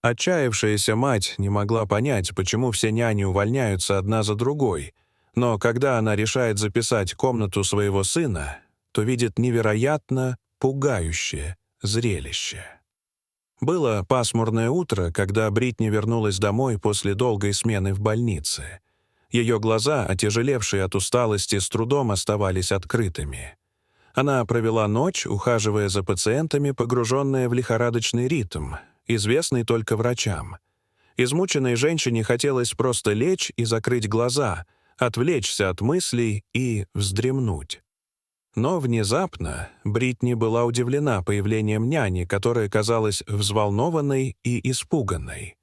Отчаявшаяся мать не могла понять, почему все няни увольняются одна за другой, но когда она решает записать комнату своего сына, то видит невероятно пугающее зрелище. Было пасмурное утро, когда Бритни вернулась домой после долгой смены в больнице. Ее глаза, отяжелевшие от усталости, с трудом оставались открытыми. Она провела ночь, ухаживая за пациентами, погруженная в лихорадочный ритм, известный только врачам. Измученной женщине хотелось просто лечь и закрыть глаза, отвлечься от мыслей и вздремнуть. Но внезапно Бритни была удивлена появлением няни, которая казалась взволнованной и испуганной.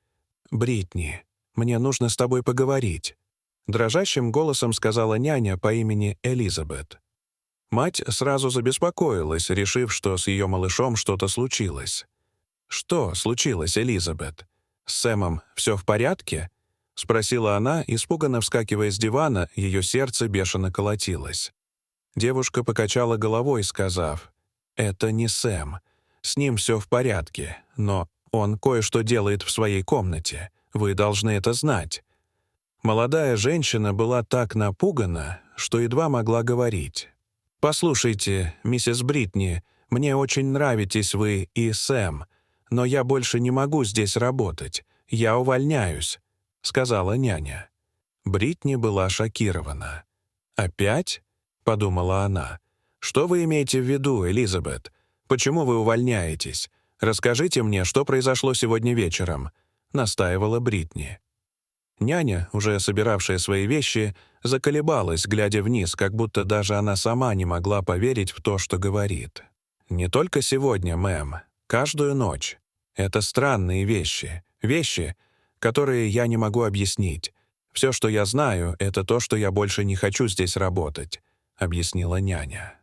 «Бритни, мне нужно с тобой поговорить», — дрожащим голосом сказала няня по имени Элизабет. Мать сразу забеспокоилась, решив, что с ее малышом что-то случилось. «Что случилось, Элизабет? С Сэмом все в порядке?» — спросила она, испуганно вскакивая с дивана, ее сердце бешено колотилось. Девушка покачала головой, сказав: «Это не Сэм. С ним все в порядке, но он кое-что делает в своей комнате. Вы должны это знать». Молодая женщина была так напугана, что едва могла говорить. «Послушайте, миссис Бритни, мне очень нравитесь вы и Сэм, но я больше не могу здесь работать. Я увольняюсь», — сказала няня. Бритни была шокирована. «Опять?» — подумала она. «Что вы имеете в виду, Элизабет? Почему вы увольняетесь? Расскажите мне, что произошло сегодня вечером», — настаивала Бритни. Няня, уже собиравшая свои вещи, заколебалась, глядя вниз, как будто даже она сама не могла поверить в то, что говорит. «Не только сегодня, мэм. Каждую ночь. Это странные вещи. Вещи, которые я не могу объяснить. Все, что я знаю, это то, что я больше не хочу здесь работать», — объяснила няня.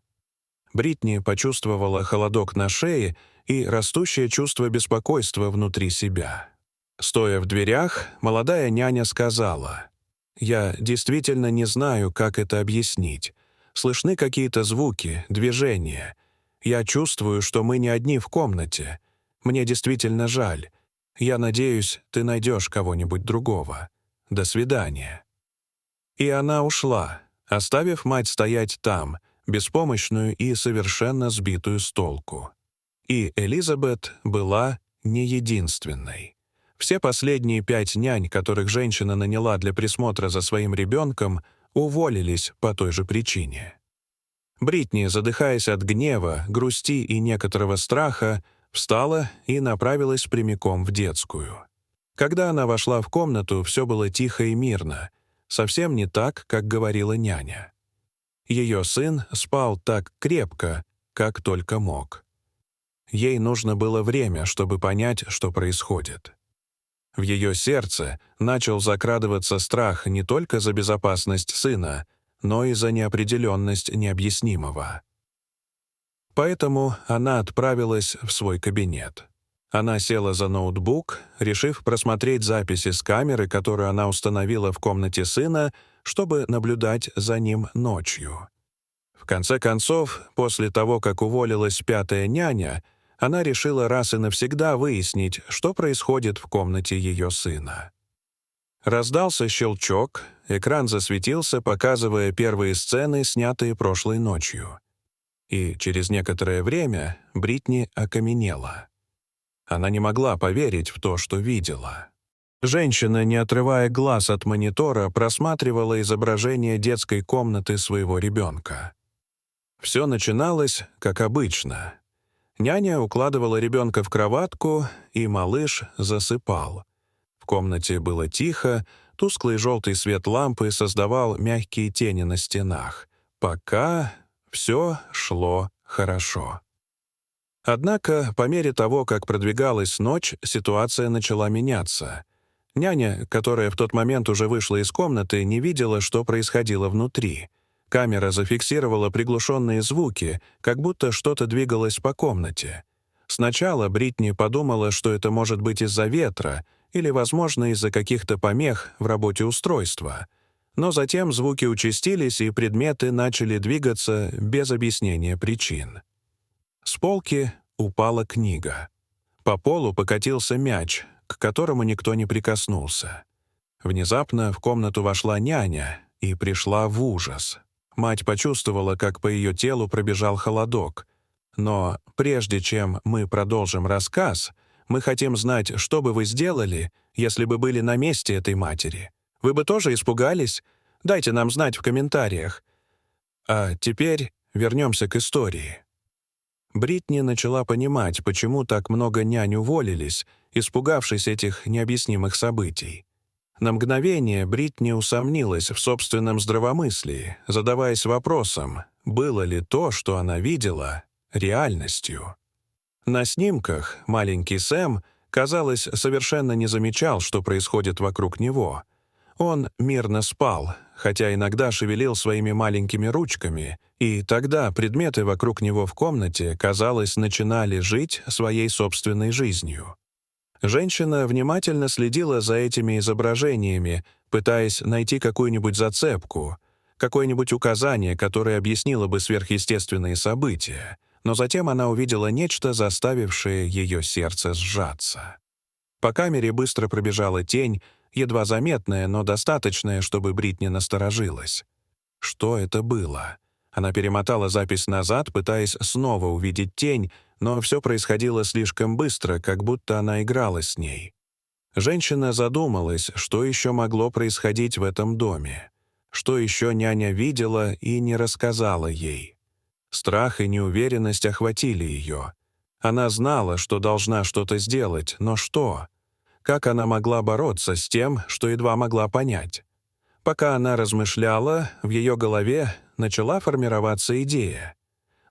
Бритни почувствовала холодок на шее и растущее чувство беспокойства внутри себя. Стоя в дверях, молодая няня сказала: «Я действительно не знаю, как это объяснить. Слышны какие-то звуки, движения. Я чувствую, что мы не одни в комнате. Мне действительно жаль. Я надеюсь, ты найдешь кого-нибудь другого. До свидания». И она ушла, оставив мать стоять там, беспомощную и совершенно сбитую с толку. И Элизабет была не единственной. Все последние 5 нянь, которых женщина наняла для присмотра за своим ребенком, уволились по той же причине. Бритни, задыхаясь от гнева, грусти и некоторого страха, встала и направилась прямиком в детскую. Когда она вошла в комнату, все было тихо и мирно, совсем не так, как говорила няня. Ее сын спал так крепко, как только мог. Ей нужно было время, чтобы понять, что происходит. В ее сердце начал закрадываться страх не только за безопасность сына, но и за неопределенность необъяснимого. Поэтому она отправилась в свой кабинет. Она села за ноутбук, решив просмотреть записи с камеры, которую она установила в комнате сына, чтобы наблюдать за ним ночью. В конце концов, после того, как уволилась 5-я няня, она решила раз и навсегда выяснить, что происходит в комнате ее сына. Раздался щелчок, экран засветился, показывая первые сцены, снятые прошлой ночью. И через некоторое время Бритни окаменела. Она не могла поверить в то, что видела. Женщина, не отрывая глаз от монитора, просматривала изображение детской комнаты своего ребенка. Все начиналось, как обычно. Няня укладывала ребенка в кроватку, и малыш засыпал. В комнате было тихо, тусклый желтый свет лампы создавал мягкие тени на стенах, пока все шло хорошо. Однако, по мере того, как продвигалась ночь, ситуация начала меняться. Няня, которая в тот момент уже вышла из комнаты, не видела, что происходило внутри. Камера зафиксировала приглушенные звуки, как будто что-то двигалось по комнате. Сначала Бритни подумала, что это может быть из-за ветра или, возможно, из-за каких-то помех в работе устройства. Но затем звуки участились, и предметы начали двигаться без объяснения причин. С полки упала книга. По полу покатился мяч, к которому никто не прикоснулся. Внезапно в комнату вошла няня и пришла в ужас. Мать почувствовала, как по ее телу пробежал холодок. Но прежде чем мы продолжим рассказ, мы хотим знать, что бы вы сделали, если бы были на месте этой матери. Вы бы тоже испугались? Дайте нам знать в комментариях. А теперь вернемся к истории. Бритни начала понимать, почему так много нянь уволились, испугавшись этих необъяснимых событий. На мгновение Бритни усомнилась в собственном здравомыслии, задаваясь вопросом, было ли то, что она видела, реальностью. На снимках маленький Сэм, казалось, совершенно не замечал, что происходит вокруг него. Он мирно спал, хотя иногда шевелил своими маленькими ручками, и тогда предметы вокруг него в комнате, казалось, начинали жить своей собственной жизнью. Женщина внимательно следила за этими изображениями, пытаясь найти какую-нибудь зацепку, какое-нибудь указание, которое объяснило бы сверхъестественные события, но затем она увидела нечто, заставившее ее сердце сжаться. По камере быстро пробежала тень, едва заметная, но достаточная, чтобы Бритни насторожилась. Что это было? Она перемотала запись назад, пытаясь снова увидеть тень, но все происходило слишком быстро, как будто она играла с ней. Женщина задумалась, что еще могло происходить в этом доме. Что еще няня видела и не рассказала ей. Страх и неуверенность охватили ее. Она знала, что должна что-то сделать, но что? Как она могла бороться с тем, что едва могла понять? Пока она размышляла, в ее голове начала формироваться идея.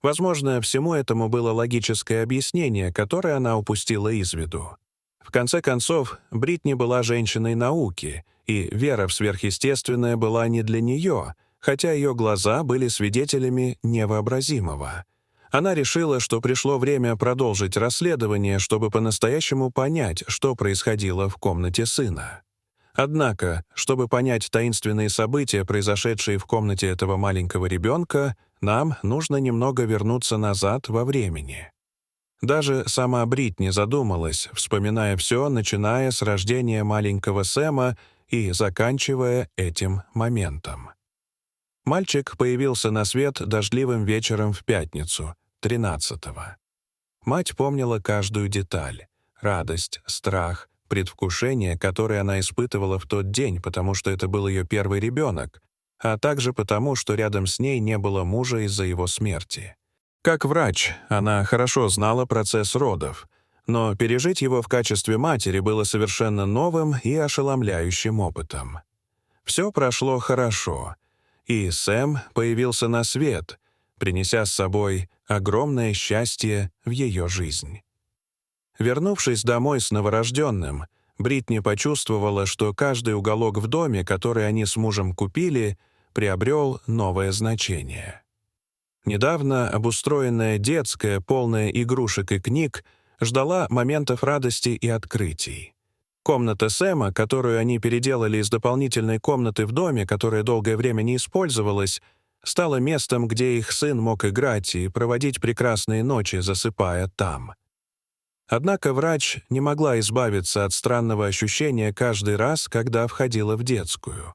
Возможно, всему этому было логическое объяснение, которое она упустила из виду. В конце концов, Бритни была женщиной науки, и вера в сверхъестественное была не для нее, хотя ее глаза были свидетелями невообразимого. Она решила, что пришло время продолжить расследование, чтобы по-настоящему понять, что происходило в комнате сына. Однако, чтобы понять таинственные события, произошедшие в комнате этого маленького ребенка, нам нужно немного вернуться назад во времени. Даже сама Бритни задумалась, вспоминая все, начиная с рождения маленького Сэма и заканчивая этим моментом. Мальчик появился на свет дождливым вечером в пятницу, 13-го. Мать помнила каждую деталь — радость, страх, предвкушение, которое она испытывала в тот день, потому что это был ее первый ребенок, а также потому, что рядом с ней не было мужа из-за его смерти. Как врач, она хорошо знала процесс родов, но пережить его в качестве матери было совершенно новым и ошеломляющим опытом. Все прошло хорошо, и Сэм появился на свет, принеся с собой огромное счастье в ее жизнь. Вернувшись домой с новорожденным, Бритни почувствовала, что каждый уголок в доме, который они с мужем купили, приобрел новое значение. Недавно обустроенная детская, полная игрушек и книг, ждала моментов радости и открытий. Комната Сэма, которую они переделали из дополнительной комнаты в доме, которая долгое время не использовалась, стала местом, где их сын мог играть и проводить прекрасные ночи, засыпая там. Однако врач не могла избавиться от странного ощущения каждый раз, когда входила в детскую.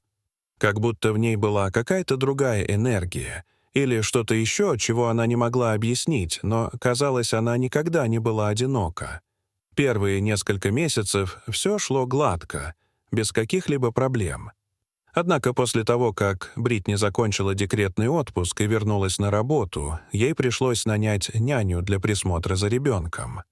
Как будто в ней была какая-то другая энергия или что-то еще, чего она не могла объяснить, но, казалось, она никогда не была одинока. Первые несколько месяцев все шло гладко, без каких-либо проблем. Однако после того, как Бритни закончила декретный отпуск и вернулась на работу, ей пришлось нанять няню для присмотра за ребенком.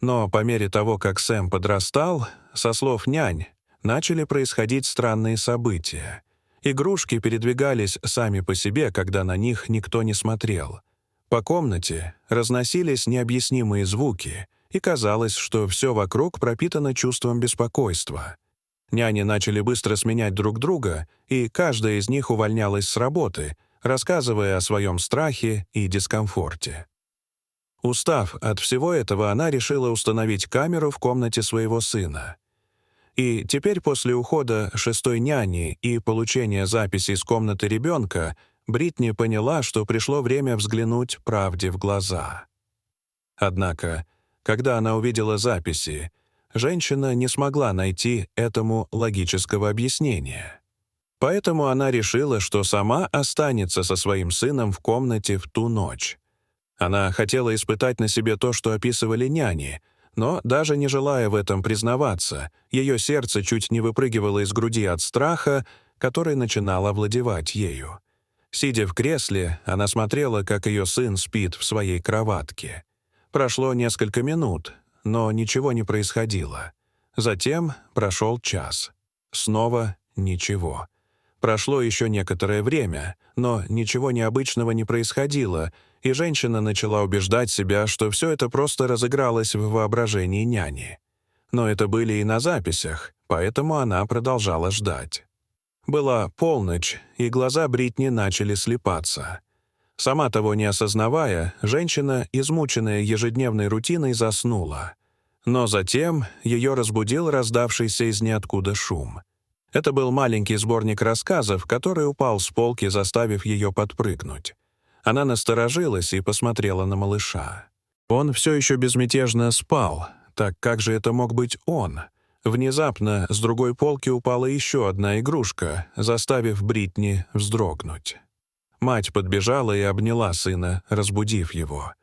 Но по мере того, как Сэм подрастал, со слов нянь, начали происходить странные события. Игрушки передвигались сами по себе, когда на них никто не смотрел. По комнате разносились необъяснимые звуки, и казалось, что все вокруг пропитано чувством беспокойства. Няни начали быстро сменять друг друга, и каждая из них увольнялась с работы, рассказывая о своем страхе и дискомфорте. Устав от всего этого, она решила установить камеру в комнате своего сына. И теперь после ухода шестой няни и получения записи из комнаты ребенка, Бритни поняла, что пришло время взглянуть правде в глаза. Однако, когда она увидела записи, женщина не смогла найти этому логического объяснения. Поэтому она решила, что сама останется со своим сыном в комнате в ту ночь. Она хотела испытать на себе то, что описывали няни, но, даже не желая в этом признаваться, ее сердце чуть не выпрыгивало из груди от страха, который начинал овладевать ею. Сидя в кресле, она смотрела, как ее сын спит в своей кроватке. Прошло несколько минут, но ничего не происходило. Затем прошел час. Снова ничего. Прошло еще некоторое время, но ничего необычного не происходило, и женщина начала убеждать себя, что все это просто разыгралось в воображении няни. Но это были и на записях, поэтому она продолжала ждать. Была полночь, и глаза Бритни начали слипаться. Сама того не осознавая, женщина, измученная ежедневной рутиной, заснула. Но затем ее разбудил раздавшийся из ниоткуда шум. Это был маленький сборник рассказов, который упал с полки, заставив ее подпрыгнуть. Она насторожилась и посмотрела на малыша. Он все еще безмятежно спал. Так как же это мог быть он? Внезапно с другой полки упала еще одна игрушка, заставив Бритни вздрогнуть. Мать подбежала и обняла сына, разбудив его.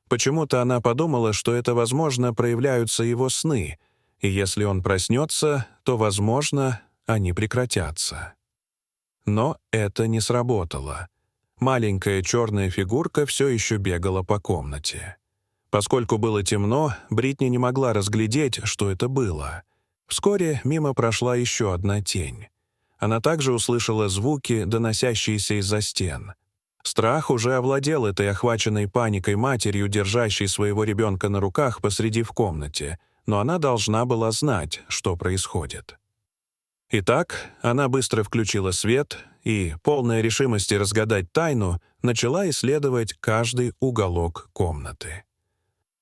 Почему-то она подумала, что это, возможно, проявляются его сны, и если он проснется, то, возможно, они прекратятся. Но это не сработало. Маленькая черная фигурка все еще бегала по комнате. Поскольку было темно, Бритни не могла разглядеть, что это было. Вскоре мимо прошла еще одна тень. Она также услышала звуки, доносящиеся из-за стен. Страх уже овладел этой охваченной паникой матерью, держащей своего ребенка на руках посреди в комнате, но она должна была знать, что происходит. Итак, она быстро включила свет и, полная решимости разгадать тайну, начала исследовать каждый уголок комнаты.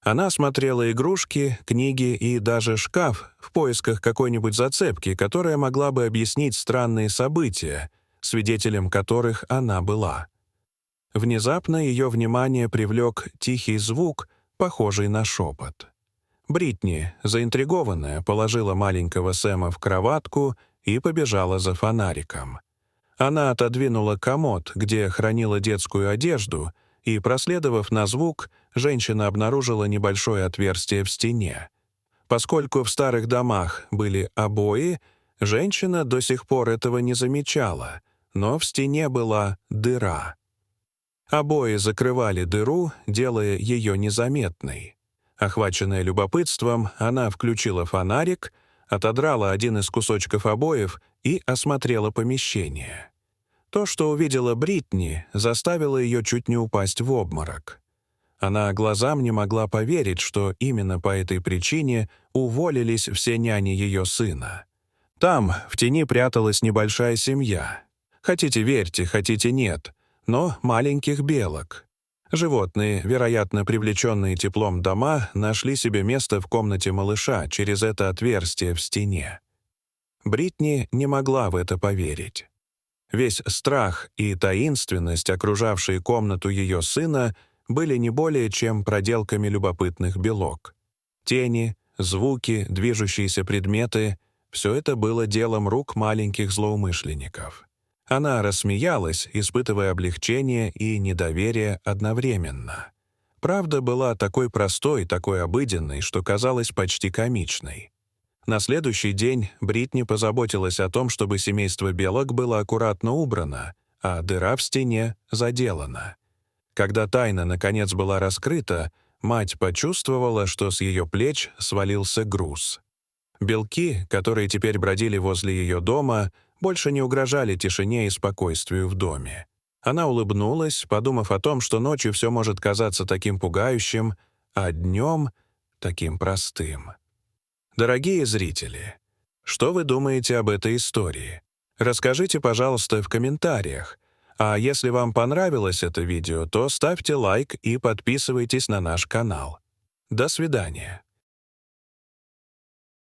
Она смотрела игрушки, книги и даже шкаф в поисках какой-нибудь зацепки, которая могла бы объяснить странные события, свидетелем которых она была. Внезапно ее внимание привлек тихий звук, похожий на шепот. Бритни, заинтригованная, положила маленького Сэма в кроватку и побежала за фонариком. Она отодвинула комод, где хранила детскую одежду, и, проследовав на звук, женщина обнаружила небольшое отверстие в стене. Поскольку в старых домах были обои, женщина до сих пор этого не замечала, но в стене была дыра. Обои закрывали дыру, делая ее незаметной. Охваченная любопытством, она включила фонарик, отодрала один из кусочков обоев и осмотрела помещение. То, что увидела Бритни, заставило ее чуть не упасть в обморок. Она глазам не могла поверить, что именно по этой причине уволились все няни ее сына. Там, в тени, пряталась небольшая семья. Хотите верьте, хотите нет, но маленьких белок. Животные, вероятно, привлеченные теплом дома, нашли себе место в комнате малыша через это отверстие в стене. Бритни не могла в это поверить. Весь страх и таинственность, окружавшие комнату ее сына, были не более чем проделками любопытных белок. Тени, звуки, движущиеся предметы — все это было делом рук маленьких злоумышленников. Она рассмеялась, испытывая облегчение и недоверие одновременно. Правда была такой простой, такой обыденной, что казалась почти комичной. На следующий день Бритни позаботилась о том, чтобы семейство белок было аккуратно убрано, а дыра в стене заделана. Когда тайна, наконец, была раскрыта, мать почувствовала, что с ее плеч свалился груз. Белки, которые теперь бродили возле ее дома, больше не угрожали тишине и спокойствию в доме. Она улыбнулась, подумав о том, что ночью все может казаться таким пугающим, а днем — таким простым. Дорогие зрители, что вы думаете об этой истории? Расскажите, пожалуйста, в комментариях. А если вам понравилось это видео, то ставьте лайк и подписывайтесь на наш канал. До свидания.